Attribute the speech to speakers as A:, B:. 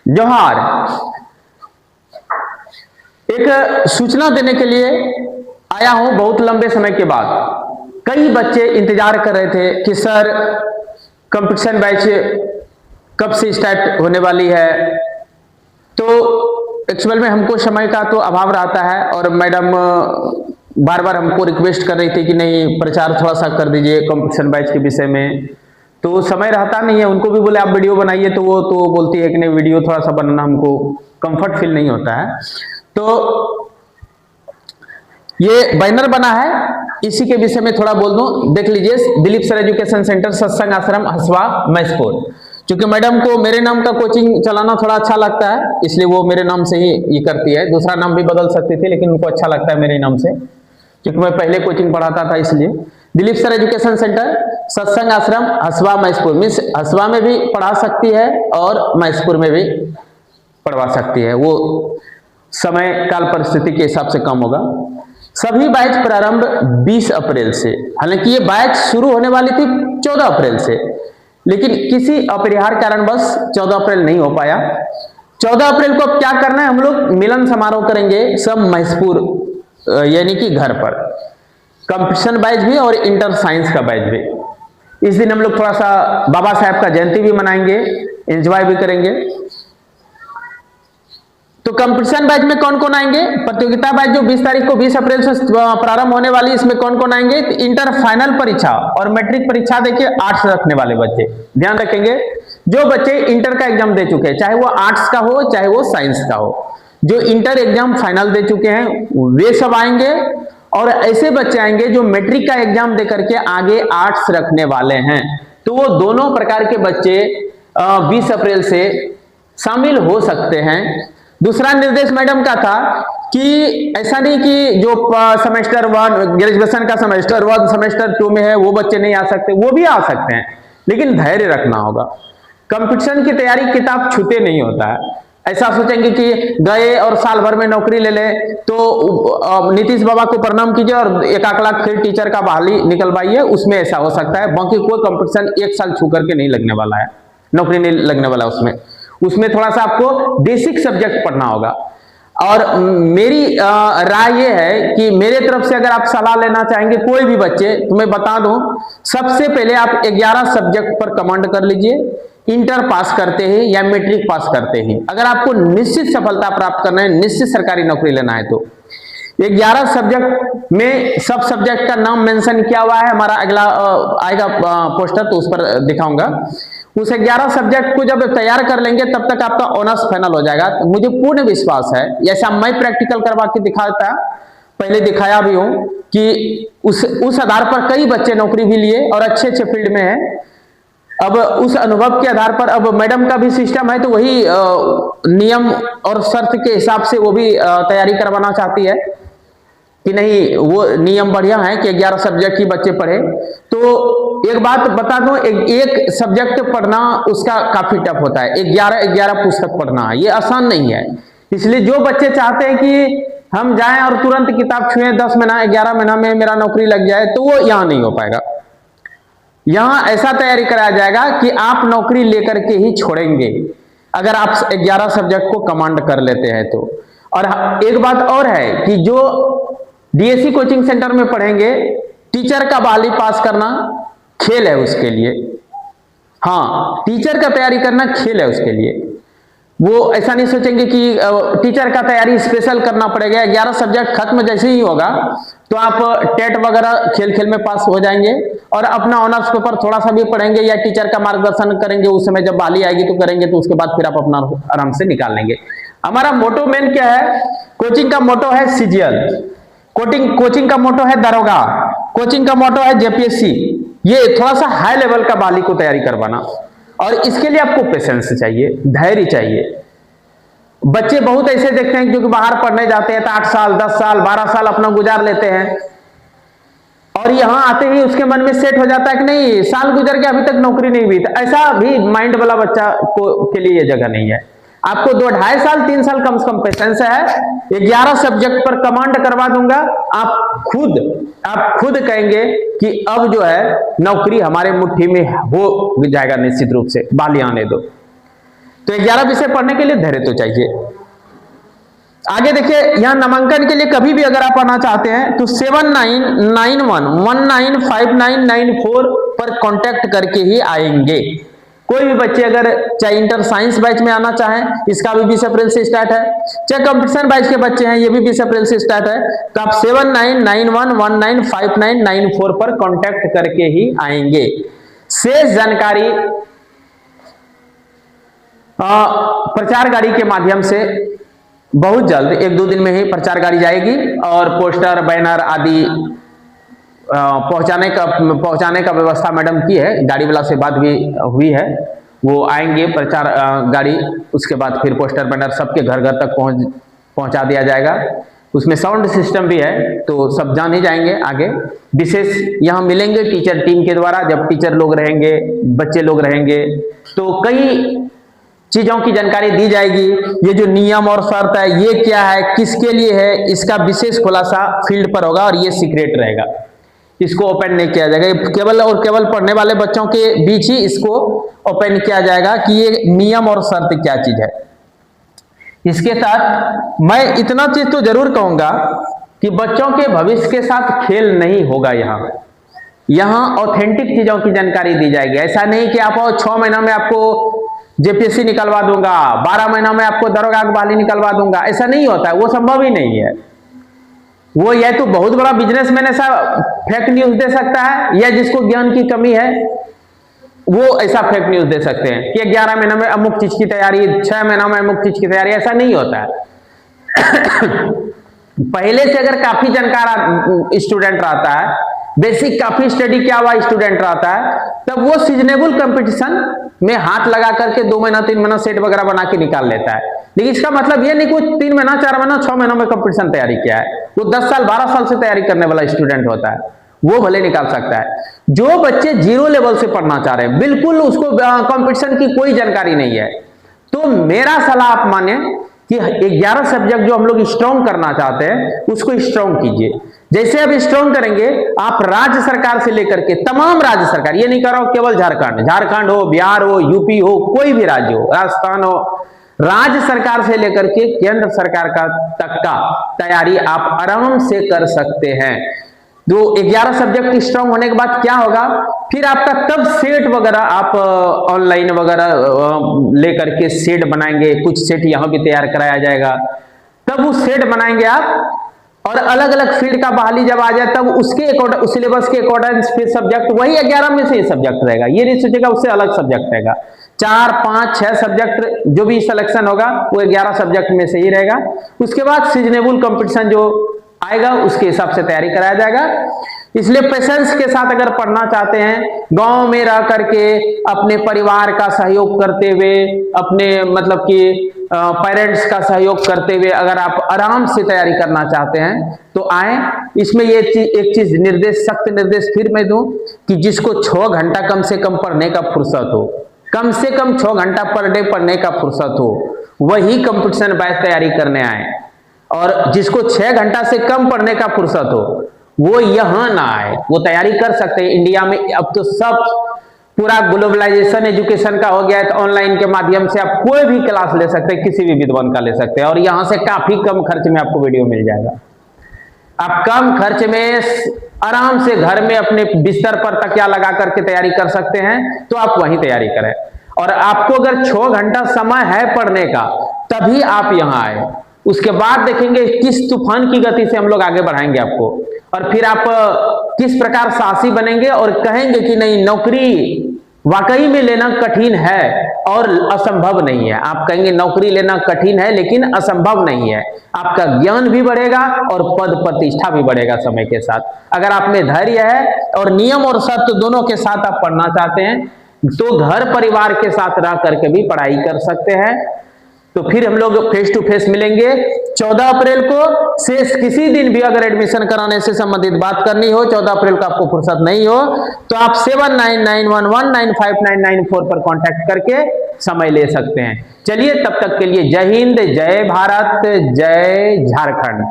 A: जोहार। एक सूचना देने के लिए आया हूं बहुत लंबे समय के बाद। कई बच्चे इंतजार कर रहे थे कि सर कंपटीशन बैच कब से स्टार्ट होने वाली है। तो एक्चुअल में हमको समय का तो अभाव रहता है और मैडम बार बार हमको रिक्वेस्ट कर रही थी कि नहीं प्रचार थोड़ा सा कर दीजिए कंपटीशन बैच के विषय में। तो समय रहता नहीं है, उनको भी बोले आप वीडियो बनाइए तो वो तो बोलती है कि नहीं वीडियो थोड़ा सा बनाना हमको कंफर्ट फील नहीं होता है। तो ये बैनर बना है, इसी के विषय में थोड़ा बोल दूं। देख लीजिए, दिलीप सर एजुकेशन सेंटर, सत्संग आश्रम, हसवा, मैसपुर। क्योंकि मैडम को मेरे नाम का कोचिंग चलाना थोड़ा अच्छा लगता है, इसलिए वो मेरे नाम से ही ये करती है। दूसरा नाम भी बदल सकती थी लेकिन उनको अच्छा लगता है मेरे नाम से, क्योंकि मैं पहले कोचिंग पढ़ाता था। इसलिए दिलीप सर एजुकेशन सेंटर, सत्संग आश्रम, हसवा, मैसपुर। मीन्स हसवा में भी पढ़ा सकती है और मैसपुर में भी पढ़वा सकती है, वो समय काल परिस्थिति के हिसाब से कम होगा। सभी बैच प्रारंभ 20 अप्रैल से। हालांकि ये बैच शुरू होने वाली थी 14 अप्रैल से, लेकिन किसी अपरिहार्य कारणवश 14 अप्रैल नहीं हो पाया। 14 अप्रैल को अब क्या करना है, हम लोग मिलन समारोह करेंगे सब मैसपुर, यानी कि घर पर। कंपटीशन बैच भी और इंटर साइंस का बैच भी। इस दिन हम लोग थोड़ा सा बाबा साहब का जयंती भी मनाएंगे, एंजॉय भी करेंगे। तो कंपटीशन बैच में कौन कौन आएंगे? प्रतियोगिता बैच जो 20 तारीख को 20 अप्रैल से प्रारंभ होने वाली, इसमें कौन कौन आएंगे? इंटर फाइनल परीक्षा और मैट्रिक परीक्षा देखिए आर्ट्स रखने वाले बच्चे ध्यान रखेंगे। जो बच्चे इंटर का एग्जाम दे चुके हैं, चाहे वो आर्ट्स का हो चाहे वो साइंस का हो, जो इंटर एग्जाम फाइनल दे चुके हैं वे सब आएंगे। और ऐसे बच्चे आएंगे जो मैट्रिक का एग्जाम दे करके आगे आर्ट्स रखने वाले हैं, तो वो दोनों प्रकार के बच्चे 20 अप्रैल से शामिल हो सकते हैं। दूसरा निर्देश मैडम का था कि ऐसा नहीं कि जो सेमेस्टर 1 ग्रेजुएशन का सेमेस्टर 1 सेमेस्टर 2 में है वो बच्चे नहीं आ सकते, वो भी आ सकते हैं, लेकिन धैर्य रखना होगा। कंपटीशन की तैयारी किताब छूते नहीं होता है। ऐसा सोचेंगे कि गए और साल भर में नौकरी ले ले, तो नीतीश बाबा को प्रणाम कीजिए और 1 लाख फिर टीचर का बहाली निकलवाइए, उसमें ऐसा हो सकता है। बाकी कोई कंपटीशन 1 साल छू करके नहीं लगने वाला है, नौकरी नहीं लगने वाला उसमें थोड़ा सा आपको बेसिक सब्जेक्ट पढ़ना होगा। और मेरी राय यह है कि मेरे तरफ से अगर आप सलाह लेना चाहेंगे कोई भी बच्चे, तो मैं बता दूं, सबसे पहले आप 11 सब्जेक्ट पर कमांड कर लीजिए, इंटर पास करते हैं या मैट्रिक पास करते हैं। अगर आपको निश्चित सफलता प्राप्त करना है, निश्चित सरकारी नौकरी लेना है, तो 11 सब्जेक्ट में सब सब्जेक्ट का नाम मेंशन किया हुआ है। हमारा अगला आएगा पोस्टर तो उस पर दिखाऊंगा। उस 11 सब्जेक्ट को जब तैयार कर लेंगे तब तक आपका ऑनर्स फाइनल हो जाएगा। मुझे पूर्ण विश्वास है, ऐसा मैं प्रैक्टिकल करवा के दिखाता, पहले दिखाया भी हूं, कि उस आधार पर कई बच्चे नौकरी भी लिए और अच्छे अच्छे फील्ड में है। अब उस अनुभव के आधार पर अब मैडम का भी सिस्टम है, तो वही नियम और शर्त के हिसाब से वो भी तैयारी करवाना चाहती है कि नहीं, वो नियम बढ़िया है कि 11 सब्जेक्ट ही बच्चे पढ़े। तो एक बात बता दूं, एक सब्जेक्ट पढ़ना उसका काफी टफ होता है। 11 पुस्तक पढ़ना ये आसान नहीं है। इसलिए जो बच्चे चाहते हैं कि हम जाएं और तुरंत किताब छुएं, 10 महीना 11 महीना में मेरा नौकरी लग जाए, तो वो यहाँ नहीं हो पाएगा। यहां ऐसा तैयारी कराया जाएगा कि आप नौकरी लेकर के ही छोड़ेंगे अगर आप 11 सब्जेक्ट को कमांड कर लेते हैं तो। और एक बात और है कि जो डीएससी कोचिंग सेंटर में पढ़ेंगे, टीचर का बहाली पास करना खेल है उसके लिए। हाँ, टीचर का तैयारी करना खेल है उसके लिए। वो ऐसा नहीं सोचेंगे कि टीचर का तैयारी स्पेशल करना पड़ेगा। 11 सब्जेक्ट खत्म जैसे ही होगा तो आप टेट वगैरह खेल खेल में पास हो जाएंगे और अपना ऑनर्स पेपर थोड़ा सा भी पढ़ेंगे या टीचर का मार्गदर्शन करेंगे, उस समय जब बहाली आएगी तो करेंगे, तो उसके बाद फिर आप अपना आराम से निकाल लेंगे। हमारा मोटो मेन क्या है? कोचिंग का मोटो है सीजीएल, कोचिंग का मोटो है दरोगा, कोचिंग का मोटो है जेपीएससी। ये थोड़ा सा हाई लेवल का बहाली को तैयारी करवाना, और इसके लिए आपको पेशेंस चाहिए, धैर्य चाहिए। बच्चे बहुत ऐसे देखते हैं जो कि बाहर पढ़ने जाते हैं तो 8 साल 10 साल 12 साल अपना गुजार लेते हैं, और यहाँ आते ही उसके मन में सेट हो जाता है कि नहीं साल गुजर के अभी तक नौकरी नहीं हुई। तो ऐसा भी माइंड वाला बच्चा के लिए ये जगह नहीं है। आपको 2-2.5 साल 3 साल कम से कम पेशेंस है। 11 सब्जेक्ट पर कमांड करवा दूंगा, आप खुद कहेंगे कि अब जो है नौकरी हमारे मुट्ठी में हो जाएगा निश्चित रूप से, बाली आने दो। तो 11 विषय पढ़ने के लिए धैर्य तो चाहिए। आगे देखिए, यहां नामांकन के लिए कभी भी अगर आप आना चाहते हैं तो 7991195994 पर कांटेक्ट करके ही आएंगे। कोई भी बच्चे अगर चाहे इंटर साइंस बैच में आना चाहें, इसका भी 20 अप्रैल से स्टार्ट है, चाहे कंपटीशन बैच के बच्चे हैं, ये भी 20 अप्रैल से स्टार्ट है, तो आप 7991195994 पर कांटेक्ट करके ही आएंगे। शेष जानकारी प्रचार गाड़ी के माध्यम से बहुत जल्द 1-2 दिन में ही प्रचार गाड़ी जाएगी और पोस्टर बैनर आदि पहुंचाने का व्यवस्था मैडम की है, गाड़ी वाला से बात भी हुई है, वो आएंगे प्रचार गाड़ी, उसके बाद फिर पोस्टर बैनर सबके घर घर तक पहुंचा दिया जाएगा। उसमें साउंड सिस्टम भी है, तो सब जान ही जाएंगे। आगे विशेष यहाँ मिलेंगे टीचर टीम के द्वारा, जब टीचर लोग रहेंगे, बच्चे लोग रहेंगे, तो कई चीजों की जानकारी दी जाएगी। ये जो नियम और शर्त है, ये क्या है, किसके लिए है, इसका विशेष खुलासा फील्ड पर होगा और ये सीक्रेट रहेगा, इसको ओपन नहीं किया जाएगा। केवल और केवल पढ़ने वाले बच्चों के बीच ही इसको ओपन किया जाएगा कि ये नियम और शर्त क्या चीज है। इसके साथ मैं इतना चीज तो जरूर कहूंगा कि बच्चों के भविष्य के साथ खेल नहीं होगा। यहाँ ऑथेंटिक चीजों की जानकारी दी जाएगी। ऐसा नहीं कि आप 6 महीना में आपको जेपीएससी निकलवा दूंगा, 12 महीना में आपको दरोगा की बहाली निकलवा दूंगा, ऐसा नहीं होता है, वो संभव ही नहीं है। वो या तो बहुत बड़ा बिजनेसमैन ऐसा फेक न्यूज दे सकता है, या जिसको ज्ञान की कमी है वो ऐसा फेक न्यूज दे सकते हैं कि 11 महीना में अमुक चीज की तैयारी, 6 महीना में अमुक चीज की तैयारी, ऐसा नहीं होता है। पहले से अगर काफी जानकार स्टूडेंट रहता है, बेसिक काफी स्टडी किया हुआ स्टूडेंट रहता है, तब वो सीजनेबल कंपटीशन में हाथ लगा करके 2 महीना 3 महीना सेट वगैरह बना के निकाल लेता है। लेकिन इसका मतलब ये नहीं कि 3 महीना 4 महीना 6 महीनों में कंपटीशन तैयारी किया है। वो 10 साल 12 साल से तैयारी करने वाला स्टूडेंट होता है, वो भले निकाल सकता है। जो बच्चे 0 लेवल से पढ़ना चाह रहे हैं, बिल्कुल उसको कंपटीशन की कोई जानकारी नहीं है, तो मेरा सलाह आप माने कि 11 सब्जेक्ट जो हम लोग स्ट्रॉन्ग करना चाहते हैं उसको स्ट्रॉन्ग कीजिए। जैसे अब स्ट्रॉन्ग करेंगे, आप राज्य सरकार से लेकर के तमाम राज्य सरकार, ये नहीं कर रहा हूं केवल झारखंड हो, बिहार हो, यूपी हो, कोई भी राज्य हो, राजस्थान हो, राज्य सरकार से लेकर के केंद्र सरकार का तक का तैयारी आप आराम से कर सकते हैं। तो 11 सब्जेक्ट स्ट्रॉन्ग होने के बाद क्या होगा, फिर आपका तब सेट वगैरह आप ऑनलाइन वगैरह लेकर के सेट बनाएंगे, कुछ सेट यहां भी तैयार कराया जाएगा, तब वो सेट बनाएंगे आप, और अलग अलग फील्ड का बहाली जब आ जाए तब उसके सिलेबस के अकॉर्डिंग फिर सब्जेक्ट वही 11 में से सब्जेक्ट रहेगा। ये नहीं सोचेगा उससे अलग सब्जेक्ट रहेगा। 4, 5, 6 सब्जेक्ट जो भी सिलेक्शन होगा वो 11 सब्जेक्ट में से ही रहेगा। उसके बाद सीजनेबल कंपटीशन जो आएगा उसके हिसाब से तैयारी कराया जाएगा। इसलिए पेशेंस के साथ अगर पढ़ना चाहते हैं, गांव में रह करके अपने परिवार का सहयोग करते हुए, अपने मतलब कि पेरेंट्स का सहयोग करते हुए अगर आप आराम से तैयारी करना चाहते हैं तो आए। इसमें ये एक चीज निर्देश, सख्त निर्देश फिर मैं दूं कि जिसको 6 घंटा कम से कम पढ़ने का फुर्सत हो, कम से कम 6 घंटा पर डे पढ़ने का फुर्सत हो, वही कंपटीशन बैच तैयारी करने आए। और जिसको 6 घंटा से कम पढ़ने का फुर्सत हो वो यहां ना आए। वो तैयारी कर सकते हैं। इंडिया में अब तो सब पूरा ग्लोबलाइजेशन एजुकेशन का हो गया है, तो ऑनलाइन के माध्यम से आप कोई भी क्लास ले सकते हैं, किसी भी विद्वान का ले सकते हैं, और यहां से काफी कम खर्च में आपको वीडियो मिल जाएगा। आप कम खर्च में आराम से घर में अपने बिस्तर पर तकिया लगा करके तैयारी कर सकते हैं, तो आप वहीं तैयारी करें। और आपको अगर 6 घंटा समय है पढ़ने का तभी आप यहां आए। उसके बाद देखेंगे किस तूफान की गति से हम लोग आगे बढ़ाएंगे आपको, और फिर आप किस प्रकार साहसी बनेंगे और कहेंगे कि नहीं, नौकरी वाकई में लेना कठिन है और असंभव नहीं है। आप कहेंगे नौकरी लेना कठिन है लेकिन असंभव नहीं है। आपका ज्ञान भी बढ़ेगा और पद प्रतिष्ठा भी बढ़ेगा समय के साथ। अगर आप में धैर्य है और नियम और शर्त दोनों के साथ आप पढ़ना चाहते हैं तो घर परिवार के साथ रह करके भी पढ़ाई कर सकते हैं। तो फिर हम लोग फेस टू फेस मिलेंगे 14 अप्रैल को। शेष किसी दिन भी अगर एडमिशन कराने से संबंधित बात करनी हो, 14 अप्रैल को आपको फुर्सत नहीं हो, तो आप 7991195994 पर कांटेक्ट करके समय ले सकते हैं। चलिए, तब तक के लिए जय हिंद, जय भारत, जय झारखंड।